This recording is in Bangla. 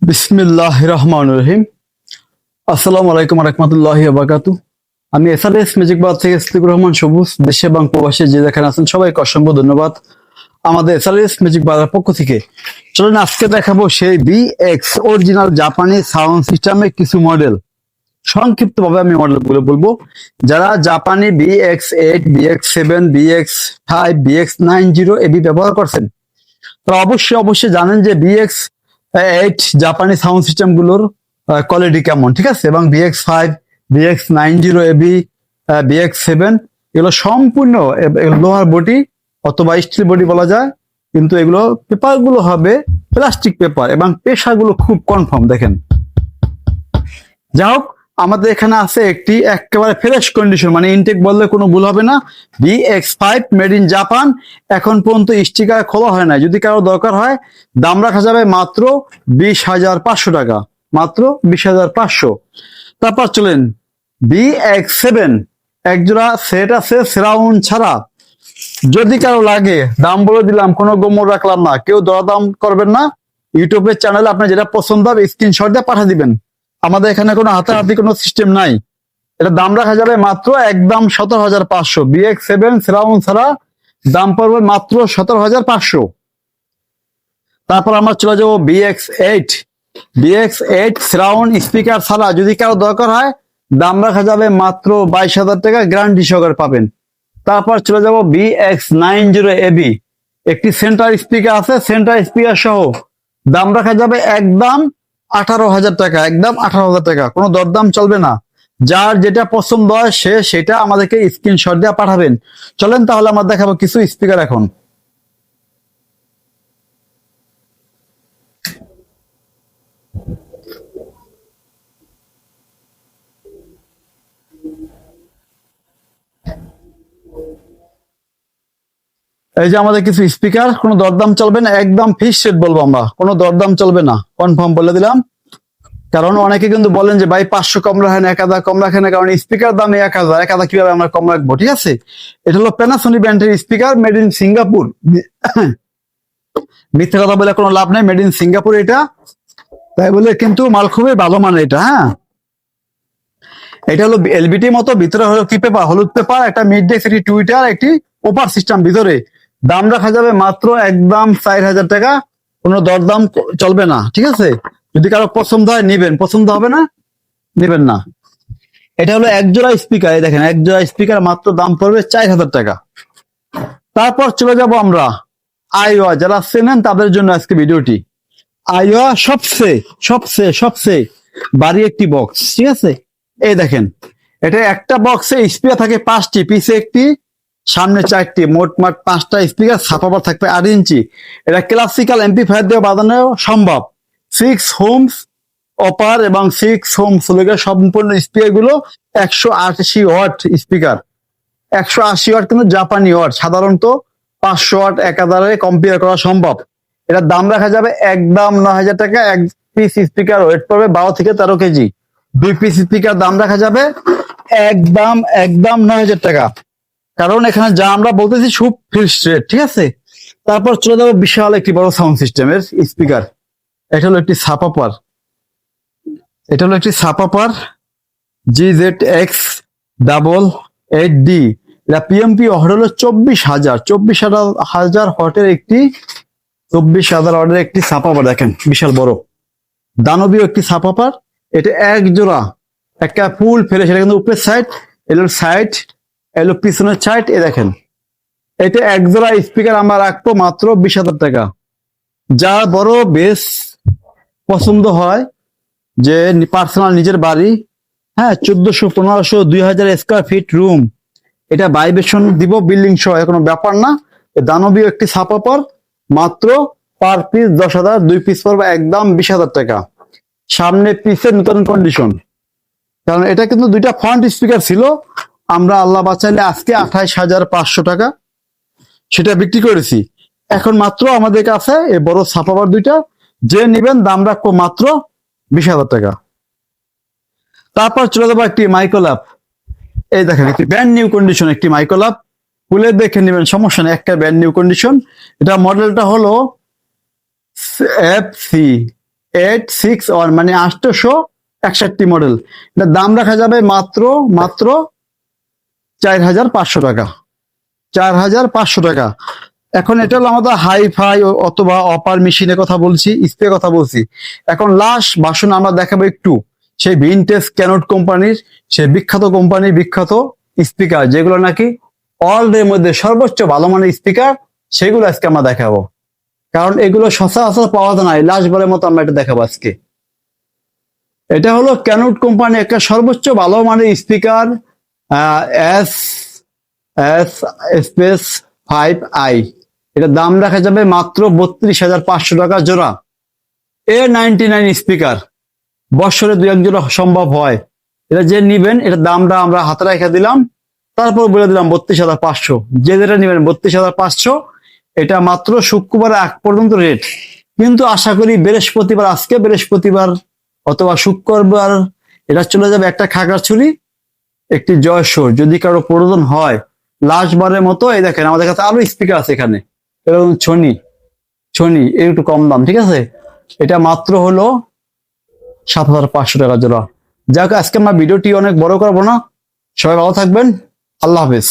বিসমিল্লাহির রহমানির রহিম। আসসালামু আলাইকুম ওয়া রাহমাতুল্লাহি ওয়া বারাকাতুহু। আমি এসআরএস ম্যাজিক বার থেকে ইসতিকুর রহমান সবুজ, দেশে এবং প্রবাসে যে যেখানে আছেন সবাইকে অসংখ্য ধন্যবাদ আমাদের এসআরএস ম্যাজিক বারের পক্ষ থেকে। চলুন আজকে দেখাবো সেই বিএক্স অরিজিনাল জাপানি সাউন্ড সিস্টেমের কিছু মডেল। সংক্ষিপ্তভাবে আমি মডেলগুলো বলবো। যারা জাপানি BX8, BX7, BX5, BX90 AB ব্যবহার করছেন তারা অবশ্যই জানেন যে BX8 জাপানি সাউন্ড সিস্টেম গুলোর কোয়ালিটি কেমন, ঠিক আছে, এবং BX5, BX90 এবি, BX7 এগুলো সম্পূর্ণ লোহার বডি অথবা স্টিল বডি বলা যায়, কিন্তু এগুলো পেপার গুলো হবে প্লাস্টিক পেপার এবং পেশাগুলো খুব কনফার্ম। দেখেন, যাই হোক, আমাদের এখানে আছে একটি একেবারে ফ্রেশ কন্ডিশন, মানে ইনটেক বললে কোনো ভুল হবে না, BX5 মেড ইন জাপান। এখন পর্যন্ত স্টিকার খোলা হয় না। যদি কারো দরকার হয় দাম রাখা যাবে মাত্র 20,500 টাকা, মাত্র 20,500। তারপর চলেন BX7 একজোড়া সেট আছে সেরাউন্ড ছাড়া। যদি কারো লাগে দাম বলে দিলাম, কোনো গোমর রাখলাম না, কেউ দরদাম করবেন না। ইউটিউবের চ্যানেলে আপনার যেটা পছন্দ হবে স্ক্রিনশট দিয়ে পাঠিয়ে দিবেন। আমাদের এখানে কোনো হাতাহাতি কোনো সিস্টেম নাই। এটা দাম রাখা যাবে মাত্র একদম 17,500। BX7 সেরাউন্ড ছাড়া দাম পড়বে মাত্র 17,500। তারপর আমরা চলে যাবো BX8 সেরাউন্ড স্পিকার ছাড়া। যদি কারো দরকার হয় দাম রাখা যাবে মাত্র 22,000 টাকা, গ্যারান্টি সহকারে পাবেন। তারপর চলে যাব BX90 এবি, একটি সেন্টার স্পিকার আছে, সেন্টার স্পিকার সহ দাম রাখা যাবে একদম 18,000 টাকা, একদম 18,000 টাকা, কোনো দরদাম চলবে না। যার যেটা পছন্দ হয় সে সেটা আমাদেরকে স্ক্রিনশট দিয়ে পাঠাবেন। চলেন তাহলে আমরা দেখাবো কিছু স্পিকার এখন। এই যে আমাদের কিছু স্পিকার, কোনো দরদাম চলবে না, একদম ফিক্সড রেট বলবো আমরা, কোনো দরদাম চলবে না, কনফার্ম বলে দিলাম। কারণ অনেকে কিন্তু বলেন যে ভাই 500 কম রাখেন, 1,000 কম রাখেন না, কারণ স্পিকার দাম 1,000 কিভাবে আমরা কম রাখবো, ঠিক আছে। এটা হলো প্যানাসোনিক ব্র্যান্ডের স্পিকার, মেড ইন সিঙ্গাপুর। মিথ্যে কথা বলে কোনো লাভ নেই, মেড ইন সিঙ্গাপুর এটা, তাই বলে কিন্তু মাল খুবই ভালো মানের এটা। হ্যাঁ, এটা হলো এলবিটি মতো, ভিতরে হলো কি পেপার, হলুদ পেপার, একটা মিড ডেস্ক, একটি টুইটার, একটি ওপার সিস্টেম ভিতরে। দাম রাখা যাবে মাত্র একদম 4,000 টাকা, কোনো দরদাম চলবে না, ঠিক আছে। যদি কারো পছন্দ হয় নিবেন, পছন্দ হবে না নিবেন না। এটা হলো একজোড়া স্পিকার, এই দেখেন একজোড়া স্পিকার, মাত্র দাম পড়বে 4,000 টাকা। তারপর চলে যাব আমরা আইওয়া, যারা চেনেন তাদের জন্য আজকে ভিডিওটি। আইওয়া সবচেয়ে সবচেয়ে সবচেয়ে ভারী একটি বক্স, ঠিক আছে। এই দেখেন, এটা একটা বক্সে স্পিকার থাকে 5টি, পিছে একটি, সামনে 4টি, মোট 5টা স্পিকার, ছাপাবার থাকবে 8 ইঞ্চি। এটা ক্লাসিক্যাল এমপ্লিফায়ার দিয়ে বাজানো সম্ভব। 6 হোমস অপার এবং 6 হোমস সম্পূর্ণ স্পিকার গুলো 180 ওয়াট স্পিকার। 180 ওয়াট কিন্তু জাপানি ওয়াট, সাধারণত 500 ওয়াট 1,000-এ কম্পেয়ার করা সম্ভব। এটার দাম রাখা যাবে একদম 9,000 টাকা। এক পিস স্পিকার ওয়েট পড়বে 12 থেকে 13 কেজি। 2 পিস স্পিকার দাম রাখা যাবে একদম একদম 9,000 টাকা। কারণ এখানে যা আমরা বলতেছি খুব ফিক্সড রেট, ঠিক আছে। তারপর চলে যাবো বিশাল একটি বড় সাউন্ড সিস্টেমের স্পিকার। এটা হলো একটি সাপাপার, GZX8D। এটা পিএমপি হট হলো 24,000 হটের একটি, 24,000 ওয়াটের একটি সাপাপার। দেখেন বিশাল বড় দানবীয় একটি সাপাপার। এটা এক জোড়া, একটা ফুল ফেলে, সেটা কিন্তু উপরের সাইড, এলোর সাইড, এলো পিছনের সাইড। এ দেখেন, এটা এক জোড়া স্পিকার আমরা রাখবো মাত্র 20,000 টাকা। যার বড় বেশ পছন্দ হয়, যে পার্সোনাল নিজের বাড়ি, হ্যাঁ, 1,400, 1,500, 2,000 স্কোয়ার ফিট রুম, এটা ভাইব্রেশন দিব বিল্ডিং সহ, কোনো ব্যাপার না। দানবীয় একটি সাপাপার, মাত্র পার পিস 10,000, 2 পিস পড়বে একদম 20,000 টাকা। সামনে পিসের নতুন কন্ডিশন, কারণ এটা কিন্তু 2টা ফ্রন্ট স্পিকার ছিল, আমরা আল্লাহ বাঁচাইলে আজকে 28,500 টাকা সেটা বিক্রি করেছি। এখন মাত্র আমাদের কাছে এই বড় সাপাপার 2টা, যে নিবেন দাম রাখবো মাত্র 20,000 টাকা। তারপর চলে যাবো একটি মাইক্রোল্যাপ। এই দেখেন একটি ব্র্যান্ড নিউ কন্ডিশন একটি মাইক্রোল্যাপ, খুলে দেখে নেবেন, সমস্যা নেই, একটা ব্র্যান্ড নিউ কন্ডিশন। এটা মডেলটা হলো FC 861 মানে 861 মডেল। এটার দাম রাখা যাবে মাত্র মাত্র 4,500 টাকা, 4,500 টাকা। এখন এটা হলো আমাদের হাই ফাই অথবা অপার মেশিনের কথা বলছি, স্প্রে কথা বলছি। এখন লাস্ট ভার্সন আমরা দেখাবো একটু সেই ভিনটেজ ক্যানট কোম্পানির, সেই বিখ্যাত কোম্পানির বিখ্যাত স্পিকার, যেগুলো নাকি ওয়ার্ল্ড এর মধ্যে সর্বোচ্চ ভালো মানের স্পিকার, সেগুলো আজকে আমরা দেখাবো। কারণ এগুলো সচরাচর পাওয়া যায় না, লাস্ট বারের মতো আমরা এটা দেখাবো আজকে। এটা হলো ক্যানট কোম্পানি একটা সর্বোচ্চ ভালো মানের speaker, S S space 5i। এটা দাম রাখা যাবে মাত্র 32,500 টাকা জোড়া। A99 স্পিকার, বছরে 2-1 জোড়া সম্ভব হয়। এটা যে নিবেন এটার দামটা আমরা হাতে রেখে দিলাম, তারপর বলে দিলাম 32,500। যে যেটা নিবেন 32,500। এটা মাত্র শুক্রবার আগ পর্যন্ত রেট, কিন্তু আশা করি বৃহস্পতিবার, আজকে বৃহস্পতিবার অথবা শুক্রবার এটা চলে যাবে একটা খাগড়াছড়ি, একটি জয়সুর। যদি কারো প্রয়োজন হয় লাস্ট বারের মতো, এই দেখেন আমাদের কাছে আরো স্পিকার আছে এখানে, এরকম ছনি ছনি, এর একটু কম দাম, ঠিক আছে। এটা মাত্র হলো 7,500 টাকা জোড়া। যাক, আজকে আমরা ভিডিওটি অনেক বড় করবো না, সবাই ভালো থাকবেন, আল্লাহ হাফেজ।